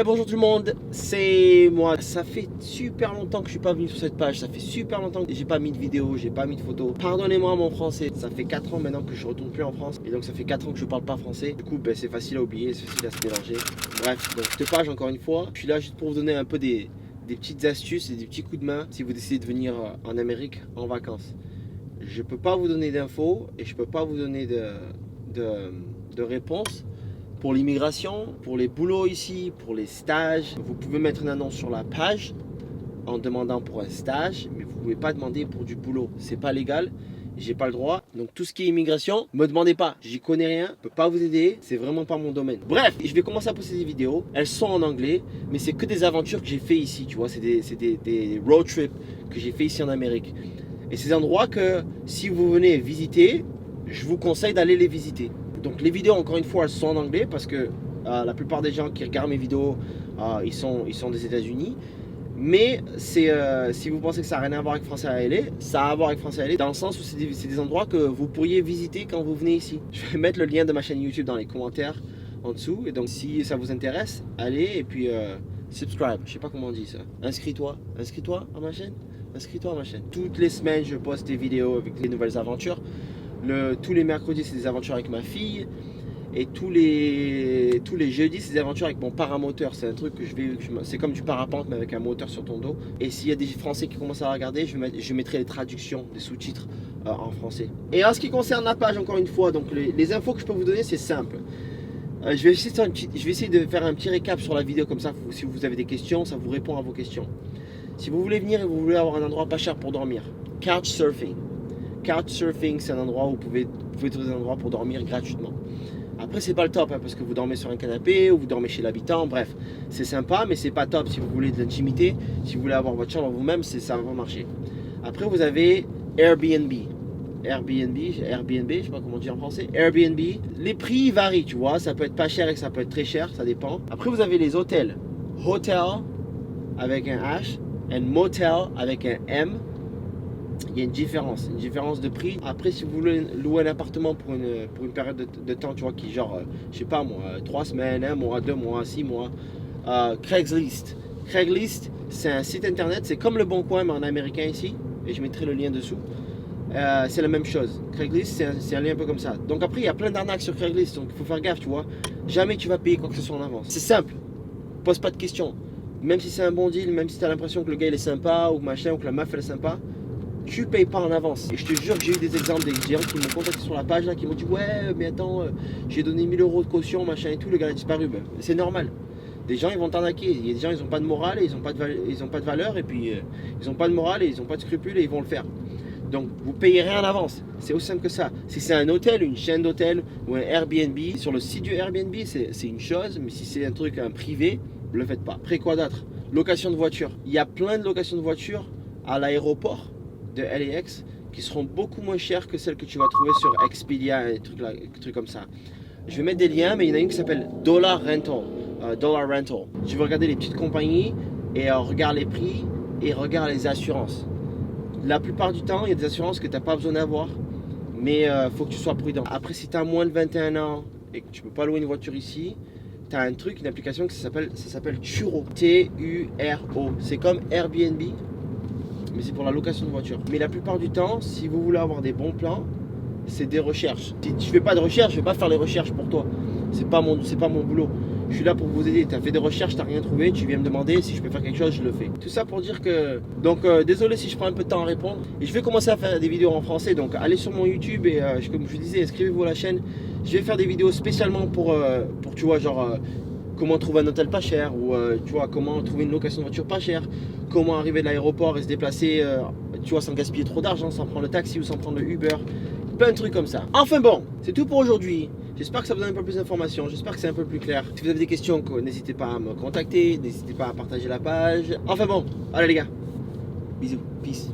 Bonjour tout le monde, c'est moi. Ça fait super longtemps que je suis pas venu sur cette page. Ça fait super longtemps que j'ai pas mis de vidéo, j'ai pas mis de photos. Pardonnez-moi mon français. Ça fait 4 ans maintenant que je retourne plus en France. Et donc ça fait 4 ans que je parle pas français. Du coup, c'est facile à oublier, c'est facile à se mélanger. Bref, donc cette page encore une fois. Je suis là juste pour vous donner un peu des petites astuces et des petits coups de main si vous décidez de venir en Amérique en vacances. Je peux pas vous donner d'infos et je peux pas vous donner de réponses. Pour l'immigration, pour les boulots ici, pour les stages, vous pouvez mettre une annonce sur la page en demandant pour un stage, mais vous ne pouvez pas demander pour du boulot. C'est pas légal, j'ai pas le droit. Donc tout ce qui est immigration, me demandez pas, j'y connais rien, je peux pas vous aider, c'est vraiment pas mon domaine. Bref, je vais commencer à poster des vidéos. Elles sont en anglais, mais c'est que des aventures que j'ai fait ici, tu vois, c'est des road trips que j'ai fait ici en Amérique. Et ces endroits que si vous venez visiter, je vous conseille d'aller les visiter. Donc les vidéos, encore une fois, elles sont en anglais parce que la plupart des gens qui regardent mes vidéos, ils sont des États-Unis. Mais si vous pensez que ça n'a rien à voir avec Français à LA, ça a à voir avec Français à LA dans le sens où c'est des endroits que vous pourriez visiter quand vous venez ici. Je vais mettre le lien de ma chaîne YouTube dans les commentaires en dessous. Et donc si ça vous intéresse, allez et puis subscribe. Je sais pas comment on dit ça. Inscris-toi. Inscris-toi à ma chaîne. Inscris-toi à ma chaîne. Toutes les semaines, je poste des vidéos avec des nouvelles aventures. Tous les mercredis, c'est des aventures avec ma fille. Et tous les jeudis, c'est des aventures avec mon paramoteur. C'est un truc que c'est comme du parapente, mais avec un moteur sur ton dos. Et s'il y a des Français qui commencent à regarder, je mettrai les traductions, des sous-titres en français. Et en ce qui concerne la page, encore une fois, donc les infos que je peux vous donner, c'est simple. Je vais essayer de faire un petit récap sur la vidéo, comme ça, si vous avez des questions, ça vous répond à vos questions. Si vous voulez venir et vous voulez avoir un endroit pas cher pour dormir, Couchsurfing. Couchsurfing, c'est un endroit où vous pouvez trouver un endroit pour dormir gratuitement. Après, c'est pas le top, parce que vous dormez sur un canapé ou vous dormez chez l'habitant. Bref, c'est sympa, mais c'est pas top si vous voulez de l'intimité. Si vous voulez avoir votre chambre vous-même, ça va pas marcher. Après, vous avez Airbnb. Airbnb, je sais pas comment dire en français. Airbnb, les prix varient, tu vois. Ça peut être pas cher et ça peut être très cher, ça dépend. Après, vous avez les hôtels. Hotel avec un H, et motel avec un M. Il y a une différence de prix. Après, si vous voulez louer un appartement pour une période de temps, tu vois, qui genre, je sais pas moi, 3 semaines, 1 mois, 2 mois, 6 mois, Craigslist. Craigslist, c'est un site internet, c'est comme le Bon Coin, mais en américain ici, et je mettrai le lien dessous. C'est la même chose. Craigslist, c'est un lien un peu comme ça. Donc après, il y a plein d'arnaques sur Craigslist, donc il faut faire gaffe, tu vois. Jamais tu vas payer quoi que ce soit en avance. C'est simple, pose pas de questions. Même si c'est un bon deal, même si tu as l'impression que le gars il est sympa, ou machin, ou que la meuf elle est sympa, tu payes pas en avance. Et je te jure que j'ai eu des exemples des gens qui m'ont contacté sur la page là, qui m'ont dit ouais mais attends, j'ai donné 1000 € de caution, machin et tout, le gars a disparu. Ben, c'est normal. Des gens ils vont t'arnaquer. Il y a des gens ils ont pas de morale et ils ont pas de valeur et puis ils ont pas de morale et ils ont pas de scrupules et ils vont le faire. Donc vous payez rien en avance. C'est aussi simple que ça. Si c'est un hôtel, une chaîne d'hôtel ou un Airbnb, sur le site du Airbnb c'est une chose, mais si c'est un truc privé, ne le faites pas. Après quoi d'autre? Location de voiture. Il y a plein de locations de voiture à l'aéroport de LAX qui seront beaucoup moins chères que celles que tu vas trouver sur Expedia et trucs comme ça. Je vais mettre des liens, mais il y en a une qui s'appelle Dollar Rental. Tu vas regarder les petites compagnies et regarde les prix et regarde les assurances. La plupart du temps, il y a des assurances que tu n'as pas besoin d'avoir, mais faut que tu sois prudent. Après, si tu as moins de 21 ans et que tu peux pas louer une voiture ici, tu as une application qui s'appelle Turo. T-U-R-O. C'est comme Airbnb, mais c'est pour la location de voiture. Mais la plupart du temps, si vous voulez avoir des bons plans, c'est des recherches. Si tu fais pas de recherche, je vais pas faire les recherches pour toi. C'est pas mon boulot. Je suis là pour vous aider. Tu as fait des recherches, tu n'as rien trouvé, tu viens me demander si je peux faire quelque chose, je le fais. Tout ça pour dire que... Donc désolé si je prends un peu de temps à répondre. Et je vais commencer à faire des vidéos en français. Donc allez sur mon YouTube et comme je vous disais, inscrivez-vous à la chaîne. Je vais faire des vidéos spécialement pour tu vois, genre... comment trouver un hôtel pas cher, ou tu vois, comment trouver une location de voiture pas chère, comment arriver de l'aéroport et se déplacer, tu vois, sans gaspiller trop d'argent, sans prendre le taxi ou sans prendre le Uber, plein de trucs comme ça. Enfin bon, c'est tout pour aujourd'hui. J'espère que ça vous donne un peu plus d'informations, j'espère que c'est un peu plus clair. Si vous avez des questions, n'hésitez pas à me contacter, n'hésitez pas à partager la page. Enfin bon, allez les gars, bisous, peace.